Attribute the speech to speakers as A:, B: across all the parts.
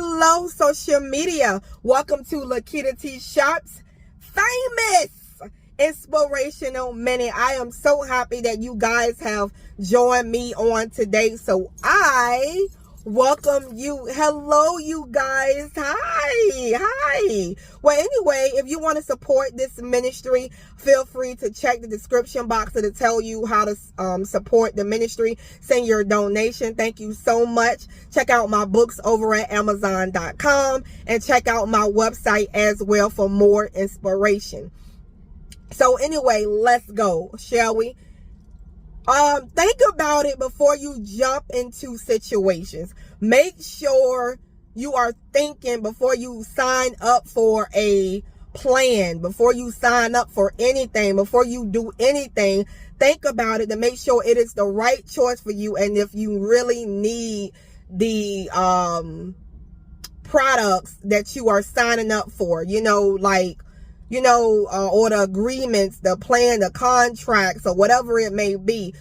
A: Hello, social media. Welcome to Lakitatsharpe's famous inspirational minute. I am so happy that you guys have joined me on today. So I welcome you. Hello, you guys. Hi. Well, anyway, if you want to support this ministry, feel free to check the description box to tell you how to support the ministry. Send your donation. Thank you so much. Check out my books over at Amazon.com and check out my website as well for more inspiration. So anyway, let's go, shall we? Think about it before you jump into situations. Make sure you are thinking before you sign up for a plan, before you sign up for anything, before you do anything. Think about it to make sure it is the right choice for you, and if you really need the products that you are signing up for, or the agreements, the plan, the contracts, or whatever it may be.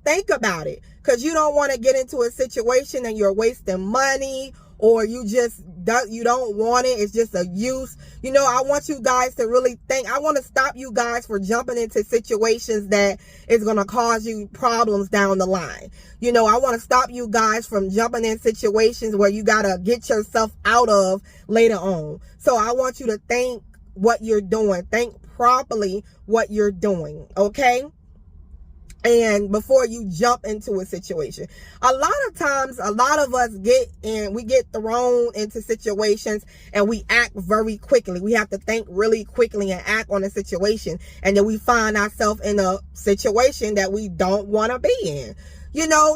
A: Think about it, because you don't want to get into a situation and you're wasting money, or you don't want it. It's just a use. I want you guys to really think. I want to stop you guys for jumping into situations that is going to cause you problems down the line. I want to stop you guys from jumping in situations where you got to get yourself out of later on. So I want you to think what you're doing. Think properly what you're doing, okay? And before you jump into a situation, a lot of times, a lot of us get thrown into situations and we act very quickly. We have to think really quickly and act on a situation. And then we find ourselves in a situation that we don't want to be in.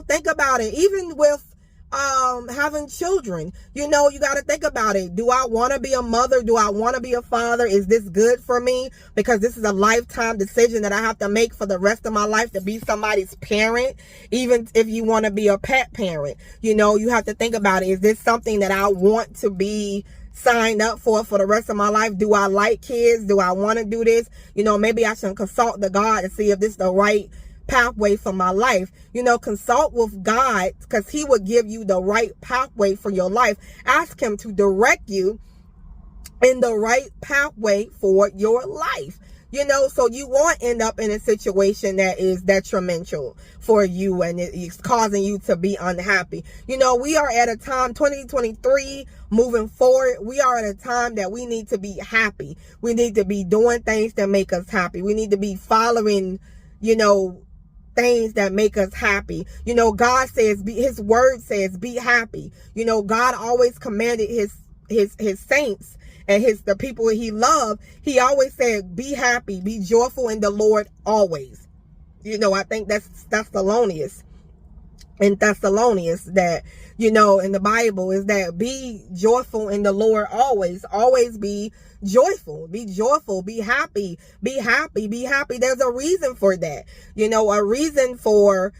A: Think about it. Even with having children, you got to think about it. Do I want to be a mother? Do I want to be a father? Is this good for me? Because this is a lifetime decision that I have to make for the rest of my life, to be somebody's parent. Even if you want to be a pet parent, you have to think about it. Is this something that I want to be signed up for the rest of my life? Do I like kids? Do I want to do this? Maybe I should consult the God to see if this is the right pathway for my life. Consult with God, because he will give you the right pathway for your life. Ask him to direct you in the right pathway for your life. So you won't end up in a situation that is detrimental for you and it's causing you to be unhappy. We are at a time, 2023, moving forward, we are at a time that we need to be happy. We need to be doing things that make us happy. We need to be following, things that make us happy. God says, his word says, be happy. God always commanded his saints and the people he loved. He always said, be happy, be joyful in the Lord always. I think that's Thessalonians. In Thessalonians, that, in the Bible, is that be joyful in the Lord always. Always be joyful, be happy, be happy. There's a reason for that, a reason for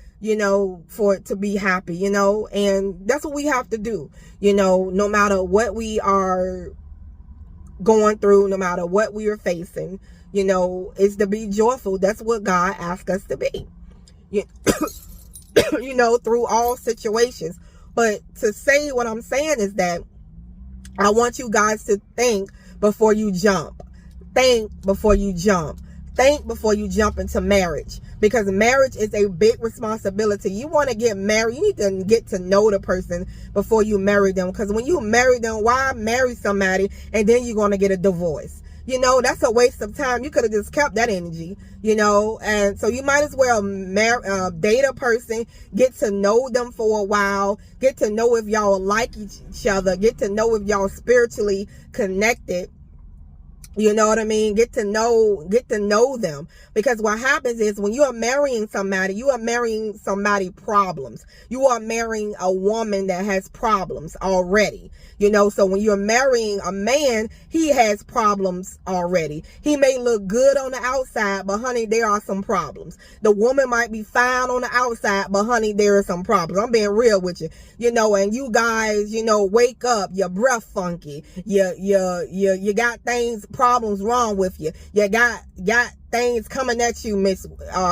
A: it to be happy, and that's what we have to do, no matter what we are going through, no matter what we are facing, is to be joyful. That's what God asks us to be, through all situations. But to say what I'm saying is that I want you guys to think before you jump. Think before you jump. Think before you jump into marriage, because marriage is a big responsibility. You want to get married, you need to get to know the person before you marry them, because when you marry them, why marry somebody and then you're going to get a divorce? That's a waste of time. You could have just kept that energy, and so you might as well date a person, get to know them for a while, get to know if y'all like each other, get to know if y'all spiritually connected. You know what I mean? Get to know them. Because what happens is, when you are marrying somebody, you are marrying somebody problems. You are marrying a woman that has problems already. So when you're marrying a man, he has problems already. He may look good on the outside, but honey, there are some problems. The woman might be fine on the outside, but honey, there are some problems. I'm being real with you. And you guys, wake up, your breath funky. You got things, problems wrong with you. You got things coming at you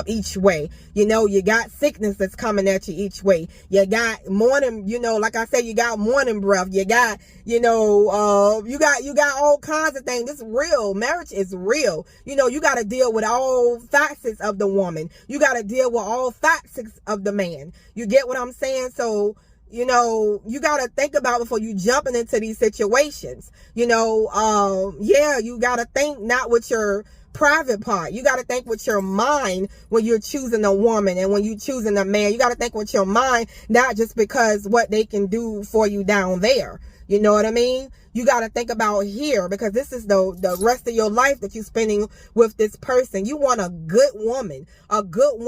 A: each way. You know, you got sickness that's coming at you each way. You got morning, you know, like I said, you got morning breath. You got, you know, you got all kinds of things. It's real. Marriage is real. You know, you got to deal with all facets of the woman. You got to deal with all facets of the man. You get what I'm saying? So, you know, you got to think about before you jumping into these situations. You know, yeah, you got to think not with your private part. You got to think with your mind when you're choosing a woman and when you're choosing a man. You got to think with your mind, not just because what they can do for you down there. You know what I mean? You got to think about here, because this is the rest of your life that you're spending with this person. You want a good woman, a good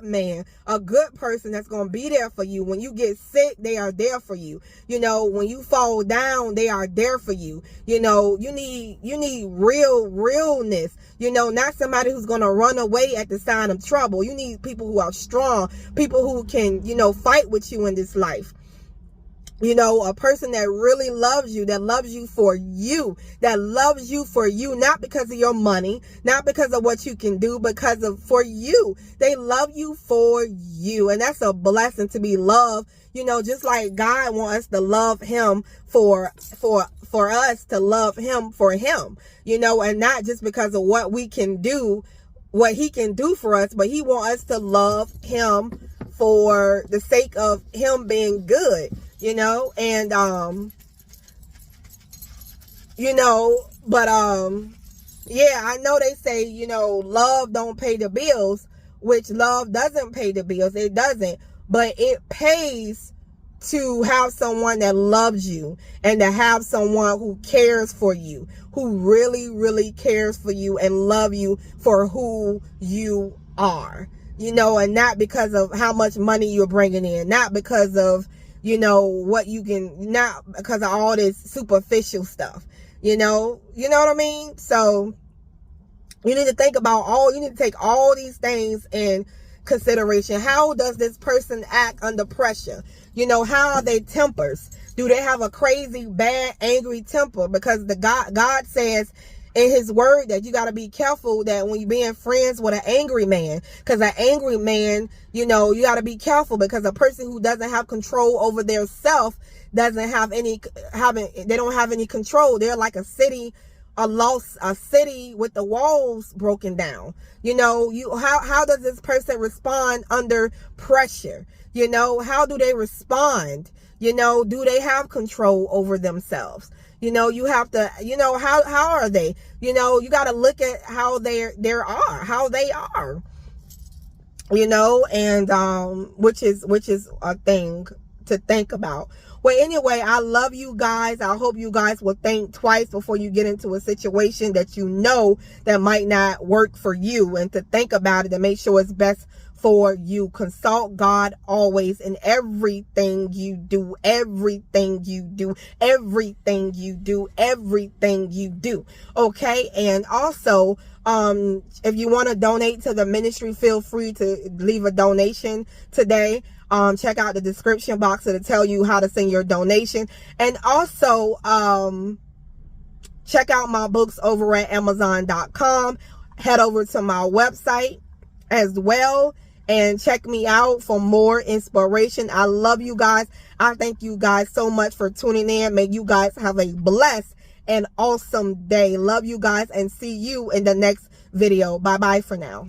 A: man, a good person that's going to be there for you. When you get sick, they are there for you. You know, when you fall down, they are there for you. You know, you need realness. You know, not somebody who's going to run away at the sign of trouble. You need people who are strong, people who can, you know, fight with you in this life. You know, a person that really loves you, that loves you for you, that loves you for you, not because of your money, not because of what you can do, because of for you. They love you for you. And that's a blessing to be loved. You know, just like God wants us to love him for us to love him for him, you know, and not just because of what we can do, what he can do for us, but he wants us to love him for the sake of him being good. You know, and, you know, but, yeah, I know they say, you know, love don't pay the bills, which love doesn't pay the bills. It doesn't, but it pays to have someone that loves you and to have someone who cares for you, who really, really cares for you and love you for who you are, you know, and not because of how much money you're bringing in, not because of, you know, what you can, not because of all this superficial stuff, you know what I mean? So you need to think about you need to take all these things in consideration. How does this person act under pressure? You know, how are they tempers? Do they have a crazy, bad, angry temper? Because God says in his word that you got to be careful that when you're being friends with an angry man, because an angry man, you know, you got to be careful, because a person who doesn't have control over their self they don't have any control. They're like a city with the walls broken down. You know, how does this person respond under pressure? You know, how do they respond? You know, do they have control over themselves? You know, you have to, you know, how are they? You know, you got to look at how they are, you know, and, which is a thing to think about. Well, anyway, I love you guys. I hope you guys will think twice before you get into a situation that you know that might not work for you, and to think about it and make sure it's best for you. Consult God always in everything you do, everything you do, everything you do, everything you do. Okay. And also, if you want to donate to the ministry, feel free to leave a donation today. Check out the description box. It'll tell you how to send your donation. And also, check out my books over at Amazon.com. Head over to my website as well and check me out for more inspiration. I love you guys. I thank you guys so much for tuning in. May you guys have a blessed and awesome day. Love you guys and see you in the next video. Bye bye for now.